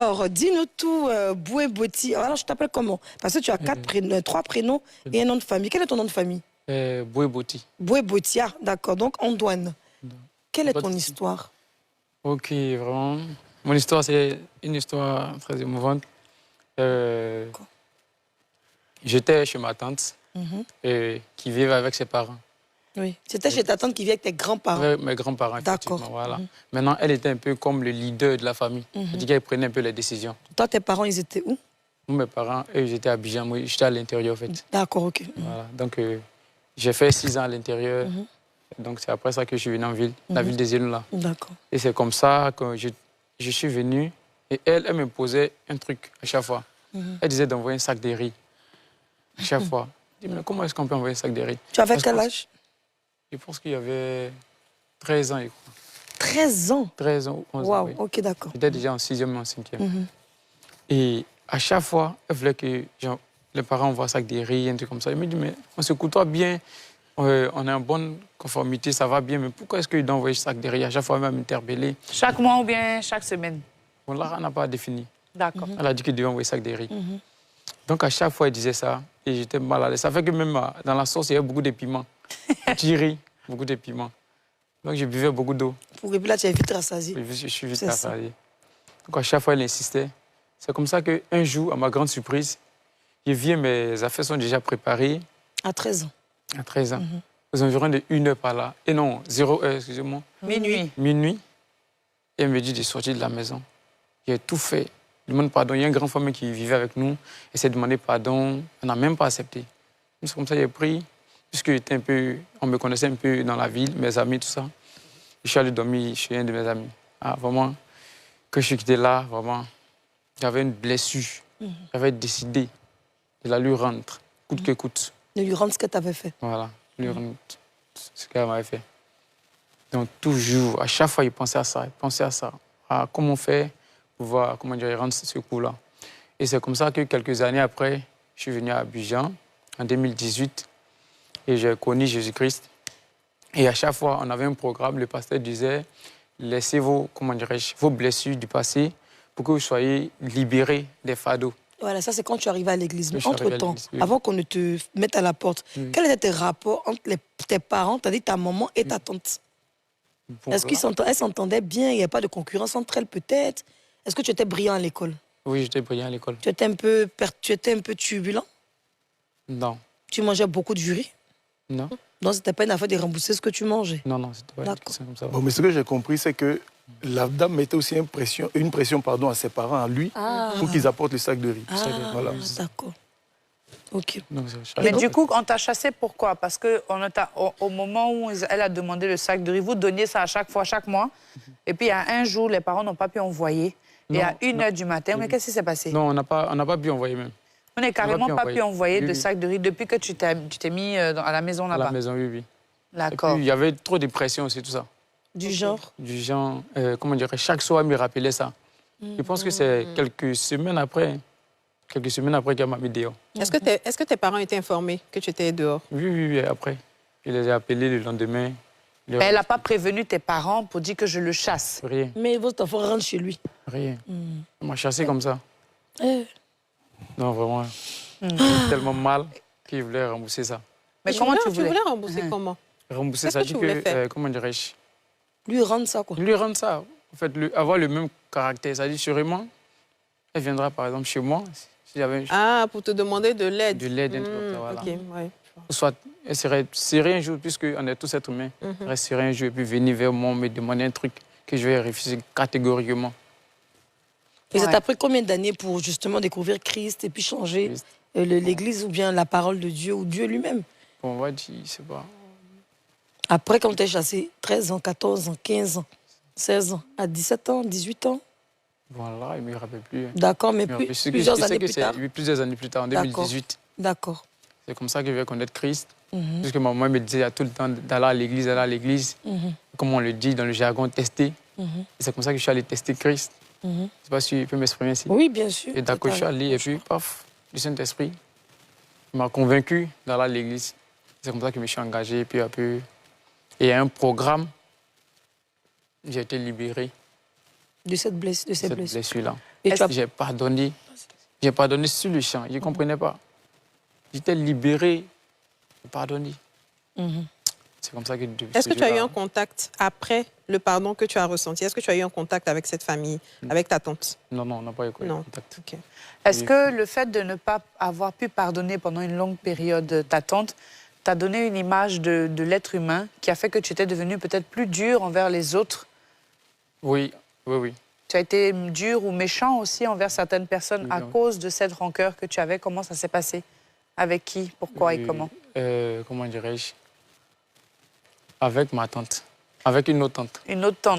Alors, dis-nous tout, Boué Boti. Alors, je t'appelle comment? Parce que tu as trois prénoms et un nom de famille. Quel est ton nom de famille? Boué Boti. Boué Boti, ah, d'accord. Donc, Antoine. Quelle est ton histoire? Ok, vraiment. Mon histoire, c'est une histoire très émouvante. J'étais chez ma tante qui vivait avec ses parents. Oui. C'était chez ta tante qui vit avec tes grands-parents? Avec mes grands-parents, effectivement. Voilà. Maintenant, elle était un peu comme le leader de la famille. C'est-à-dire qu'elle prenait un peu les décisions. Toi, tes parents, ils étaient où? Mes parents, eux, j'étais à Abidjan. Moi, j'étais à l'intérieur, en fait. D'accord, ok. Voilà. Donc, j'ai fait 6 ans à l'intérieur. Donc, c'est après ça que je suis venu en ville, la ville des îles, là. D'accord. Et c'est comme ça que je suis venu. Et elle me posait un truc à chaque fois. Elle disait d'envoyer un sac de riz. À chaque fois. Je dis, mais comment est-ce qu'on peut envoyer un sac de riz? Tu avais quel âge? Je pense qu'il y avait 13 ans. 13 ans? 13 ans ou 11 ans, oui. Ok, d'accord. J'étais déjà en 6e et en 5e. Et à chaque fois, elle voulait que les parents envoient un sac de riz, un truc comme ça. Elle me dit, mais on se côtoie bien, on est en bonne conformité, ça va bien, mais pourquoi est-ce qu'il doit envoyer un sac de riz? À chaque fois, elle m'a interpellé. Chaque mois ou bien chaque semaine? Bon, là, on n'a pas défini. D'accord. Elle a dit qu'il devait envoyer un sac de riz. Donc, à chaque fois, elle disait ça, et j'étais mal à l'aise. Ça fait que même dans la sauce, il y avait beaucoup de piments. Petit riz, beaucoup de piments. Donc, je buvais beaucoup d'eau. Et puis là, tu es vite rassasié. Je suis vite rassasié. Donc, à chaque fois, elle insistait. C'est comme ça qu'un jour, à ma grande surprise, je viens, mes affaires sont déjà préparées. À 13 ans? À 13 ans. Aux environs de 1 heure par là. Et non, 0 heure, excusez-moi. Minuit. Minuit. Et elle me dit de sortir de la maison. J'ai tout fait. Je demande pardon. Il y a un grand famille qui vivait avec nous. Elle s'est demandé pardon. Elle n'a même pas accepté. C'est comme ça que j'ai pris. Puisque j'étais un peu, on me connaissait un peu dans la ville, mes amis, tout ça. Je suis allé dormir chez un de mes amis. Ah, vraiment, quand je suis quitté là, vraiment, j'avais une blessure. J'avais décidé de la lui rendre, coûte que coûte. De lui rendre ce que tu avais fait. Voilà, lui rendre ce qu'elle m'avait fait. Donc, toujours, à chaque fois, il pensait à ça. Il pensait à ça. À comment faire pour voir comment dire, rendre ce coup-là. Et c'est comme ça que quelques années après, je suis venu à Abidjan, en 2018, et j'ai connu Jésus-Christ. Et à chaque fois, on avait un programme, le pasteur disait, laissez vos blessures du passé pour que vous soyez libérés des fardeaux. Voilà, ça c'est quand tu arrives à l'église. Mais entre-temps, avant qu'on ne te mette à la porte, quels étaient tes rapports entre tes parents, c'est-à-dire ta maman et ta tante? Est-ce qu'elles s'entendaient bien? Il n'y avait pas de concurrence entre elles peut-être? Est-ce que tu étais brillant à l'école? Oui, j'étais brillant à l'école. Tu étais un peu turbulent? Non. Tu mangeais beaucoup de riz? Non. Non, c'était pas une affaire de rembourser ce que tu mangeais? Non, non, c'était pas comme ça. Bon, mais ce que j'ai compris, c'est que la dame mettait aussi une pression à ses parents, à lui, pour qu'ils apportent le sac de riz. Voilà. D'accord. Ok. Mais du coup, on t'a chassé pourquoi? Parce qu'au moment où elle a demandé le sac de riz, vous donniez ça à chaque fois, chaque mois. Et puis, il y a un jour, les parents n'ont pas pu envoyer. Et à 1 h du matin, mais qu'est-ce qui s'est passé? Non, on n'a pas pu envoyer même. On n'a carrément pas pu envoyer de sac de riz depuis que tu t'es mis à la maison là-bas? À la maison, oui. D'accord. Il y avait trop de pression aussi, tout ça. Du genre? Du genre, comment dire, chaque soir, elle me rappelait ça. Je pense que c'est quelques semaines après qu'elle m'a mis dehors. Est-ce que tes parents étaient informés que tu étais dehors? Oui, après. Je les ai appelés le lendemain. Mais elle n'a pas prévenu tes parents pour dire que je le chasse? Rien. Mais votre enfant rentre chez lui? Rien. Elle m'a chassé comme ça. Non, vraiment. Tellement mal qu'il voulait rembourser ça. Mais comment tu voulais rembourser comment? Rembourser ça, dit que, comment dirais-je? Lui rendre ça, quoi. Lui rendre ça. En fait, avoir le même caractère. Ça dit sûrement, elle viendra par exemple chez moi. Si pour te demander de l'aide. De l'aide, un truc comme ça, voilà. Okay, ouais. Soit elle serait un jour, puisqu'on est tous êtres humains, elle resterait un jour et puis venir vers moi, me demander un truc que je vais refuser catégoriquement. Et ça t'a pris combien d'années pour justement découvrir Christ et puis changer l'Église ou bien la parole de Dieu ou Dieu lui-même? Bon, on va dire, je sais pas. Après, quand t'es chassé, 13 ans, 14 ans, 15 ans, 16 ans, à 17 ans, 18 ans? Voilà, il ne me rappelle plus. D'accord, mais plusieurs années plus tard? Plusieurs années plus tard, en 2018. D'accord. C'est comme ça que je vais connaître Christ. Puisque maman me disait tout le temps d'aller à l'église, comme on le dit dans le jargon, tester. C'est comme ça que je suis allé tester Christ. Je ne sais pas si tu peux m'exprimer ici. Oui, bien sûr. Et d'accord, je suis allé et puis, paf, le Saint-Esprit m'a convaincu d'aller à l'église. C'est comme ça que je me suis engagé, puis un peu. Et un programme, j'ai été libéré de cette blessure-là. Et tu as... J'ai pardonné. J'ai pardonné sur le champ. Je ne comprenais pas. J'étais libéré. J'ai pardonné. C'est comme ça que... Est-ce que tu as eu un contact après le pardon que tu as ressenti? Est-ce que tu as eu un contact avec cette famille, avec ta tante? Non, on n'a pas eu contact. Okay. Est-ce que le fait de ne pas avoir pu pardonner pendant une longue période ta tante t'a donné une image de l'être humain qui a fait que tu étais devenu peut-être plus dur envers les autres? Oui. Tu as été dur ou méchant aussi envers certaines personnes à cause de cette rancœur que tu avais. Comment ça s'est passé? Avec qui? Pourquoi et comment? Comment dirais-je? Avec ma tante. Avec une autre tante. Une autre tante.